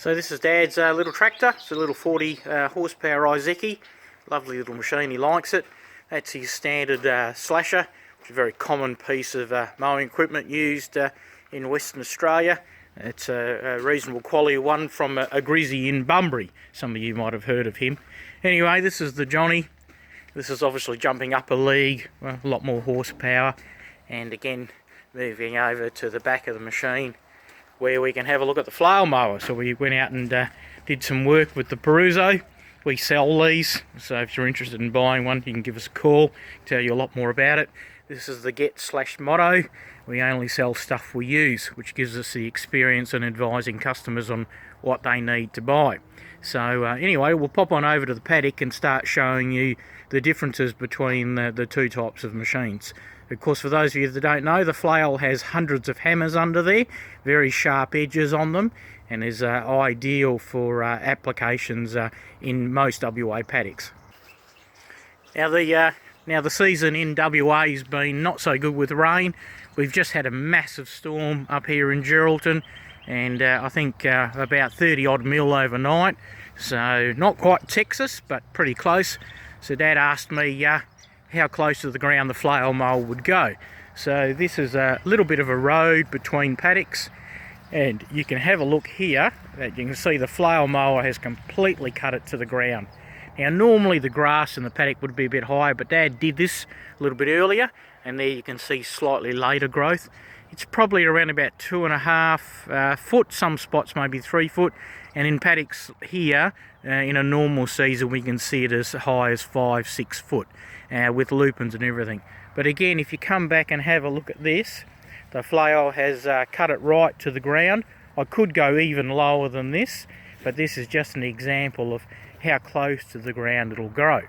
So this is Dad's little tractor. It's a little 40 horsepower Izeki. Lovely little machine, he likes it. That's his standard slasher, which is a very common piece of mowing equipment used in Western Australia. It's a reasonable quality one from a Grizzly in Bunbury. Some of you might have heard of him. Anyway, this is the Johnny. This is obviously jumping up a league, a lot more horsepower. And again, moving over to the back of the machine, where we can have a look at the flail mower. So we went out and did some work with the Peruzo. We sell these, so if you're interested in buying one, you can give us a call, tell you a lot more about it. This is the Get Slashed motto. We only sell stuff we use, which gives us the experience in advising customers on what they need to buy. So anyway, we'll pop on over to the paddock and start showing you the differences between the two types of machines. Of course, for those of you that don't know, the flail has hundreds of hammers under there, very sharp edges on them, and is ideal for applications in most WA paddocks. Now the season in WA has been not so good with rain. We've just had a massive storm up here in Geraldton, and I think about 30 odd mil overnight. So not quite Texas, but pretty close. So Dad asked me how close to the ground the flail mower would go. So this is a little bit of a road between paddocks, and you can have a look here that you can see the flail mower has completely cut it to the ground. Now normally the grass in the paddock would be a bit higher, but Dad did this a little bit earlier, and there you can see slightly later growth. It's probably around about 2.5 foot, some spots maybe 3 foot, and in paddocks here in a normal season we can see it as high as 5-6 foot with lupins and everything. But again, if you come back and have a look at this, the flail has cut it right to the ground. I could go even lower than this, but this is just an example of how close to the ground it'll grow.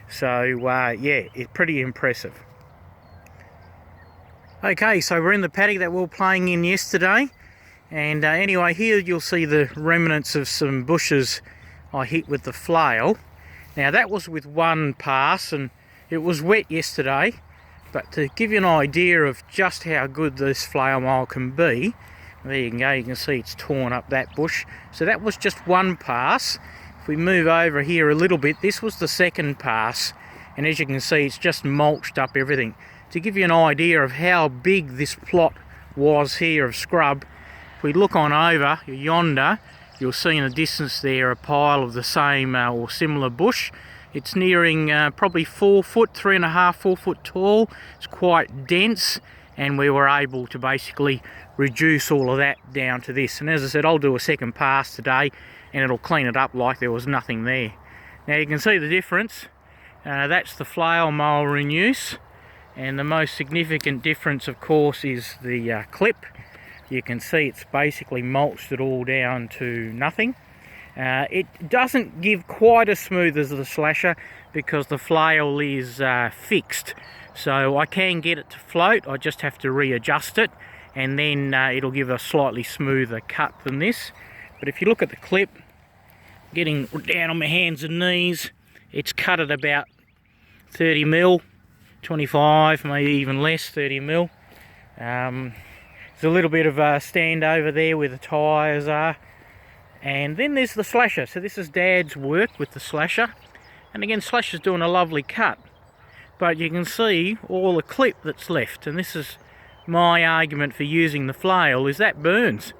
So yeah, it's pretty impressive. Okay, so we're in the paddock that we were playing in yesterday, and anyway, here you'll see the remnants of some bushes I hit with the flail. Now that was with one pass, and it was wet yesterday, but to give you an idea of just how good this flail mower can be, there you can go, you can see it's torn up that bush. So that was just one pass. If we move over here a little bit, this was the second pass, and as you can see it's just mulched up everything. To give you an idea of how big this plot was here of scrub, if we look on over yonder, you'll see in the distance there a pile of the same or similar bush. It's nearing probably 4 foot, 3.5, 4 foot tall. It's quite dense, and we were able to basically reduce all of that down to this. And as I said, I'll do a second pass today and it'll clean it up like there was nothing there. Now you can see the difference. That's the flail mower in use. And the most significant difference, of course, is the clip. You can see it's basically mulched it all down to nothing. It doesn't give quite as smooth as the slasher because the flail is fixed. So I can get it to float, I just have to readjust it, and then it'll give a slightly smoother cut than this. But if you look at the clip, getting down on my hands and knees, it's cut at about 30 mil. 25, maybe even less, 30 mil. There's a little bit of a stand over there where the tyres are. And then there's the slasher. So this is Dad's work with the slasher. And again, slasher's doing a lovely cut. But you can see all the clip that's left. And this is my argument for using the flail, is that burns.